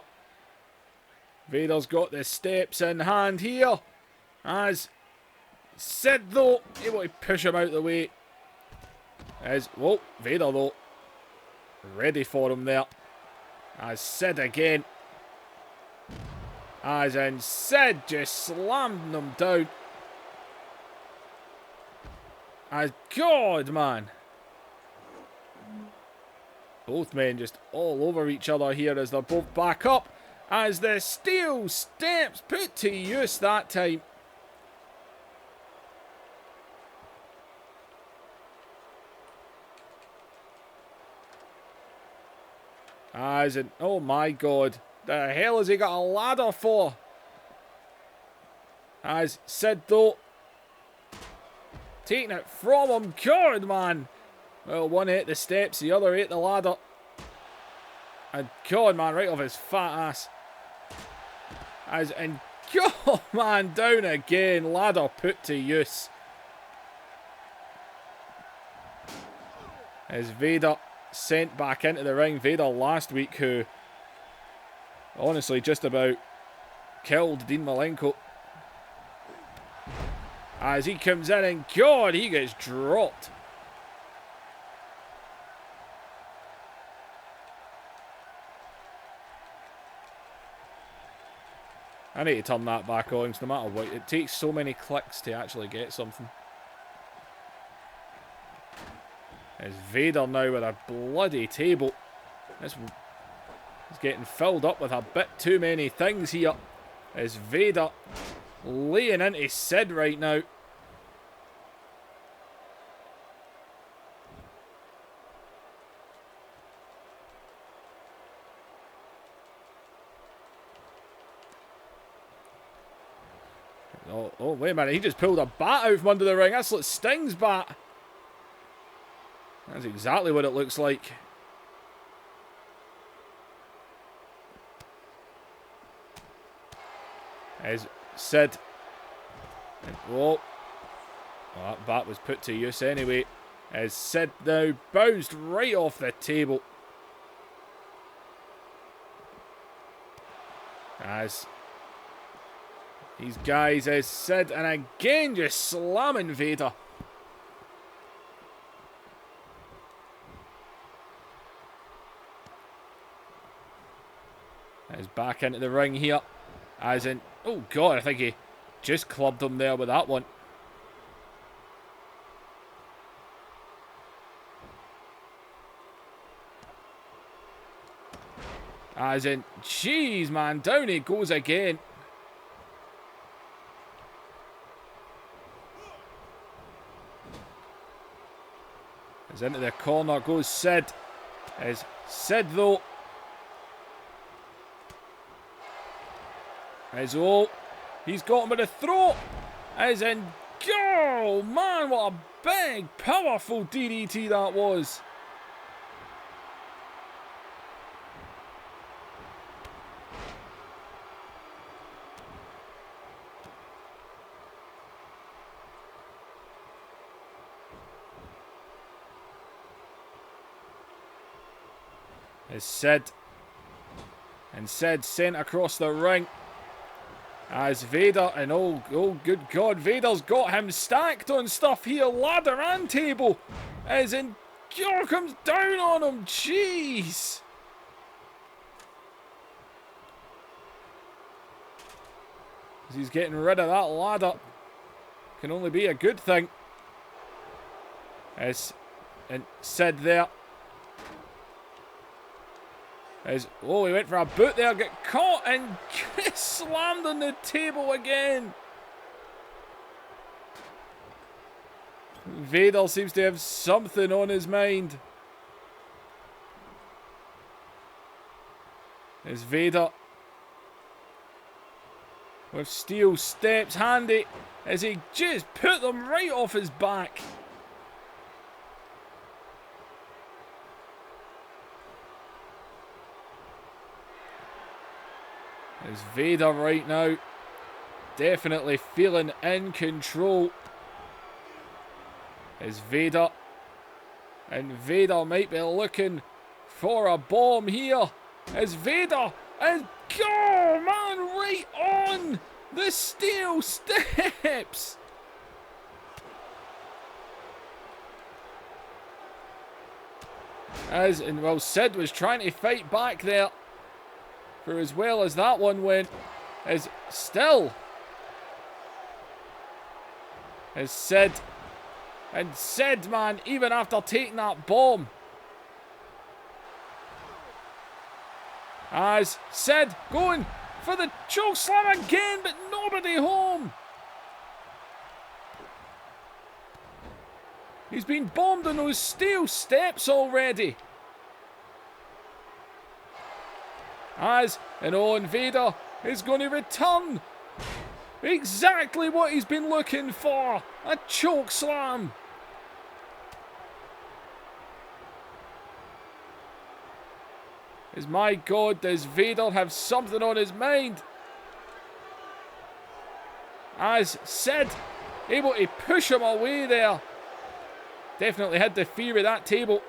[SPEAKER 1] got the steps in hand here. As Sid, though, able to push him out of the way. As, whoa, Vader, though, ready for him there. As Sid again. As in Sid just slammed him down. As, God, man. Both men just all over each other here as they're both back up. As the steel steps put to use that time. As in, oh my God. The hell has he got a ladder for? As Sid though. Taking it from him. God, man. Well, one hit the steps, the other hit the ladder. And God, man, right off his fat ass. As and God, man, down again. Ladder put to use. As Vader sent back into the ring. Vader last week, who honestly just about killed Dean Malenko. As he comes in and God, he gets dropped. I need to turn that back on, because no matter what, it takes so many clicks to actually get something. As Vader now with a bloody table. This is getting filled up with a bit too many things here. As Vader laying into Sid right now. Oh, wait a minute. He just pulled a bat out from under the ring. That's like Sting's bat. That's exactly what it looks like. As Sid. Whoa. Well, that bat was put to use anyway. As Sid now bounced right off the table. As these guys, as Sid, and again just slamming Vader. As back into the ring here. As in, oh God, I think he just clubbed him there with that one. As in, jeez, man, down he goes again. As into the corner goes Sid. As Sid, though. As oh, he's got him by the throat. As in, oh man, what a big, powerful DDT that was. As Sid. And Sid sent across the ring. As Vader, and oh good God, Vader's got him stacked on stuff here, ladder and table. As in, Cure comes down on him, jeez. As he's getting rid of that ladder. Can only be a good thing. As, and Sid there. As, oh, he went for a boot there, got caught and slammed on the table again. Vader seems to have something on his mind. As Vader with steel steps handy as he just put them right off his back. As Vader right now definitely feeling in control. As Vader, and Vader might be looking for a bomb here. As Vader, and oh man, right on the steel steps. As, and well, Sid was trying to fight back there for as well as that one went. As still, as Sid, and Sid, man, even after taking that bomb. As Sid going for the choke slam again, but nobody home. He's been bombed on those steel steps already. As, and Owen Vader is going to return. Exactly what he's been looking for. A choke slam. As my God, does Vader have something on his mind? As Sid able to push him away there. Definitely had the fear of that table.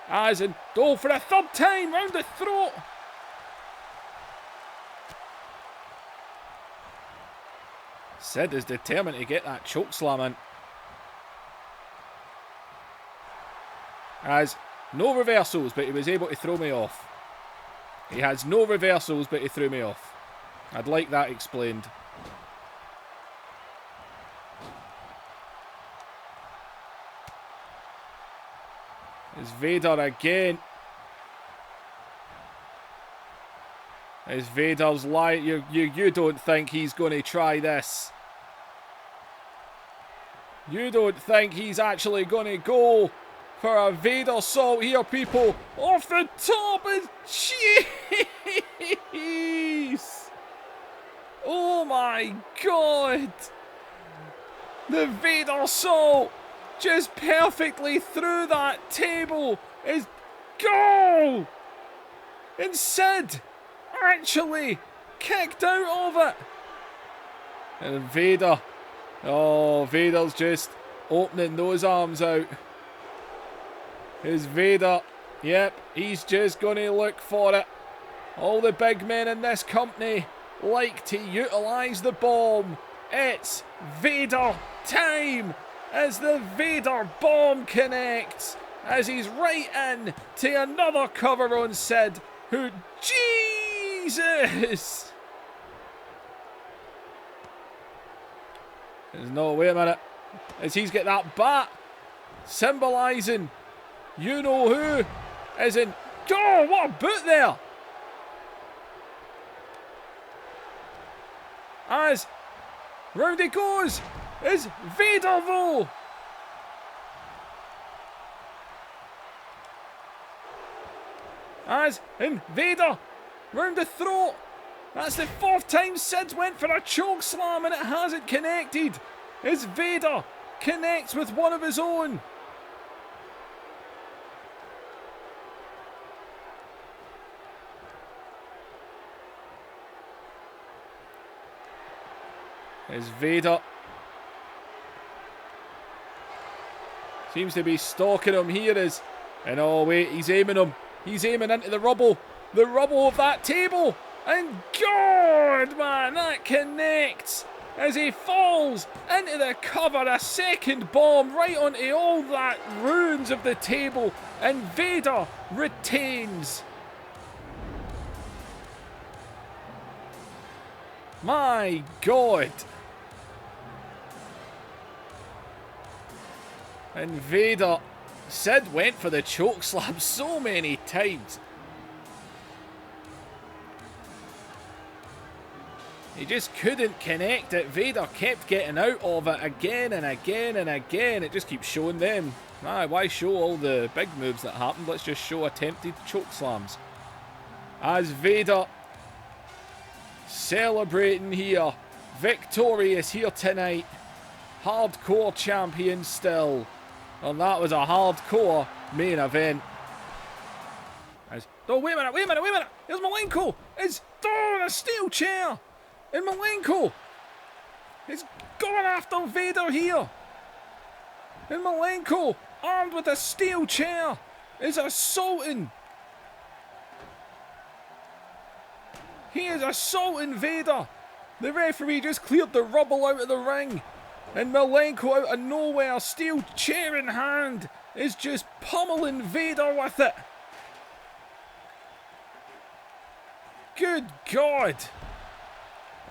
[SPEAKER 1] As, and go for a third time round the throat. Sid is determined to get that choke slam in. As no reversals, but he was able to throw me off. He has no reversals, but he threw me off. I'd like that explained. As Vader again. As Vader's lying. You don't think he's going to try this. You don't think he's actually going to go for a Vader salt here, people. Off the top. And jeez. Oh my God. The Vader salt just perfectly through that table. Is go. And Sid actually kicked out of it. And Vader. Oh, Vader's just opening those arms out. Is Vader. Yep, he's just going to look for it. All the big men in this company like to utilise the bomb. It's Vader time as the Vader bomb connects. As he's right in to another cover on Sid. Who, Jesus! There's no, wait a minute. As he's got that bat symbolising you know who. As in, oh, what a boot there. As round he goes. Is Vader though. As in Vader round the throat. That's the fourth time Sid's went for a choke slam and it hasn't connected. As Vader connects with one of his own. As Vader seems to be stalking him here. Is, and oh wait, he's aiming him. He's aiming into the rubble. The rubble of that table. And God, man, that connects as he falls into the cover. A second bomb right onto all that ruins of the table. And Vader retains. My God. And Vader, Sid went for the choke slam so many times. He just couldn't connect it. Vader kept getting out of it again and again and again. It just keeps showing them. Why show all the big moves that happened? Let's just show attempted choke slams. As Vader celebrating here. Victorious here tonight. Hardcore champion still. And that was a hardcore main event. Oh, wait a minute. Here's Malenko. It's a steel chair. And Malenko is going after Vader here. And Malenko, armed with a steel chair, is assaulting. He is assaulting Vader. The referee just cleared the rubble out of the ring. And Malenko out of nowhere, steel chair in hand, is just pummeling Vader with it. Good God.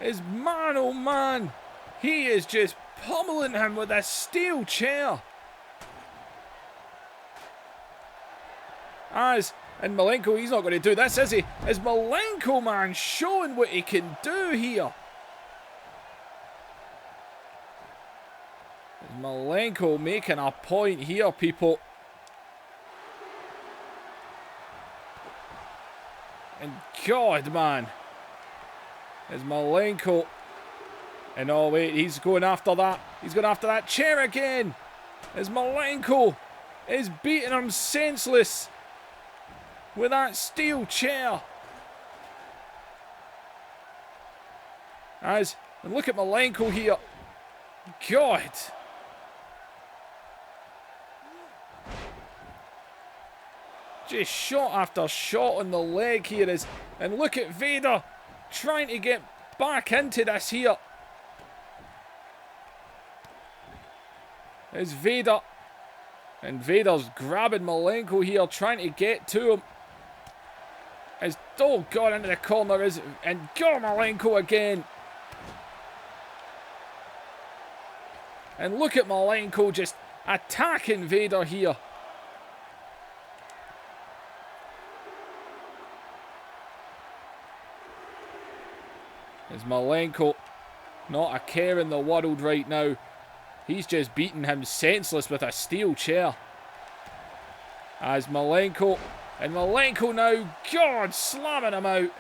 [SPEAKER 1] Is man, oh man, he is just pummeling him with a steel chair. And Malenko, he's not going to do this, is he? Is Malenko, man, showing what he can do here. Is Malenko making a point here, people. And God, man. Is Malenko. And oh wait, he's going after that. He's going after that chair again. As Malenko is beating him senseless with that steel chair. And look at Malenko here. God. Just shot after shot on the leg here. And look at Vader trying to get back into this here. There's Vader. And Vader's grabbing Malenko here, trying to get to him. Oh God, into the corner and go Malenko again. And look at Malenko just attacking Vader here. Is Malenko not a care in the world right now? He's just beating him senseless with a steel chair. As Malenko, and Malenko now, God, slamming him out.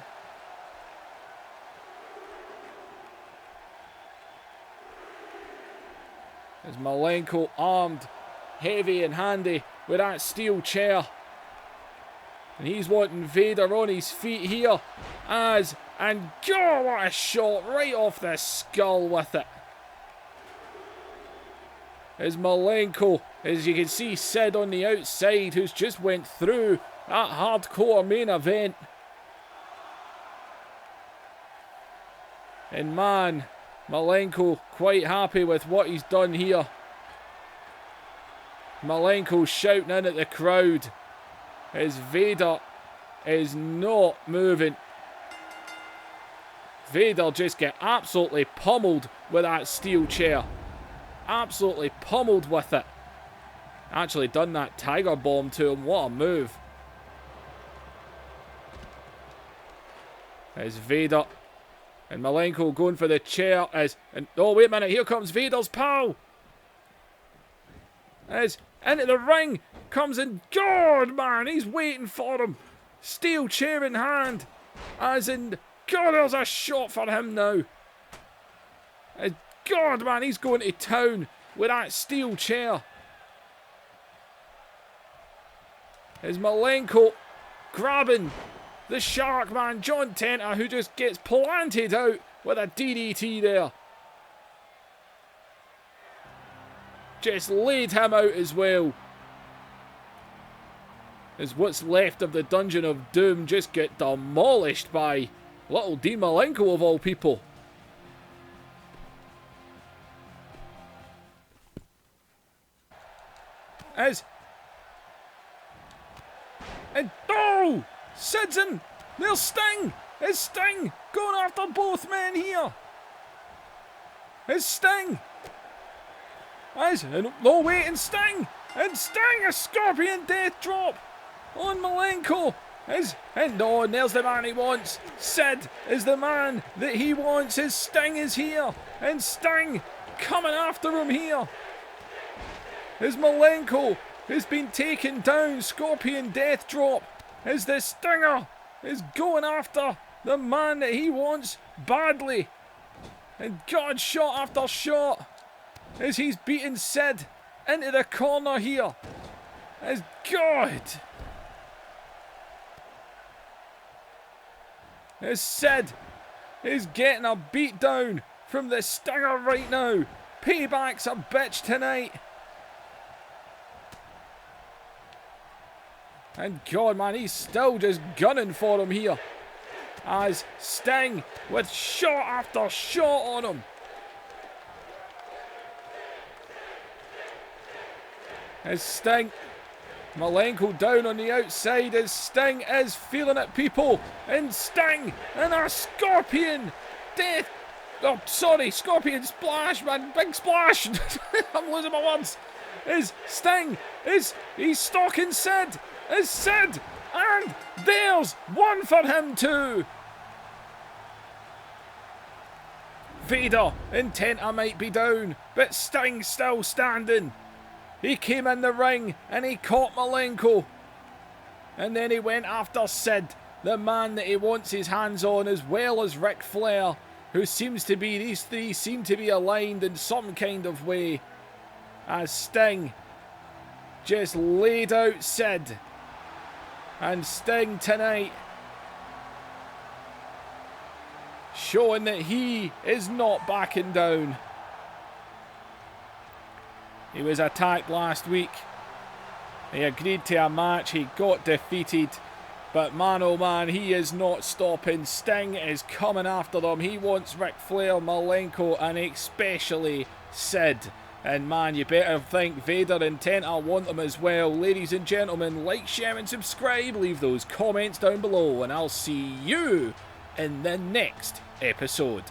[SPEAKER 1] As Malenko armed, heavy and handy with that steel chair. And he's wanting Vader on his feet here. And God, what a shot right off the skull with it. As Malenko, as you can see Sid on the outside, who's just went through that hardcore main event. And man, Malenko quite happy with what he's done here. Malenko shouting in at the crowd as Vader is not moving. Vader just get absolutely pummeled with that steel chair. Absolutely pummeled with it. Actually done that tiger bomb to him. What a move. There's Vader. And Malenko going for the chair. And oh, wait a minute. Here comes Vader's pal. As into the ring comes in. God, man. He's waiting for him. Steel chair in hand. As in, God, there's a shot for him now. God, man, he's going to town with that steel chair. Is Malenko grabbing the shark man, John Tenta, who just gets planted out with a DDT there. Just laid him out as well. As what's left of the Dungeon of Doom just get demolished by Little Dean Malenko of all people. And oh! Sid's in! There's Sting! It's Sting! Going after both men here! It's Sting! No, wait, and Sting! And Sting! A Scorpion Death Drop on Malenko! And there's the man he wants! Sid is the man that he wants! His Sting is here! And Sting coming after him here! As Malenko has been taken down, Scorpion Death Drop, as the Stinger is going after the man that he wants badly. And God, shot after shot, as he's beaten Sid into the corner here. As God, as Sid is getting a beat down from the Stinger right now. Payback's a bitch tonight. And God, man, he's still just gunning for him here. As Sting with shot after shot on him. As Sting, Malenko down on the outside as Sting is feeling it, people. And Sting and a Scorpion Death. Oh, sorry, Scorpion Splash, man. Big splash. I'm losing my words. Is Sting, he's stalking Sid. Is Sid, and there's one for him too. Vader intent I might be down, but Sting's still standing. He came in the ring and he caught Malenko, and then he went after Sid, the man that he wants his hands on, as well as Ric Flair, who seems to be, these three seem to be aligned in some kind of way, as Sting just laid out Sid. And Sting tonight showing that he is not backing down. He was attacked last week. He agreed to a match. He got defeated. But man, oh man, he is not stopping. Sting is coming after them. He wants Ric Flair, Malenko, and especially Sid. And man, you better think Vader and Tenta want them as well. Ladies and gentlemen, like, share and subscribe. Leave those comments down below. And I'll see you in the next episode.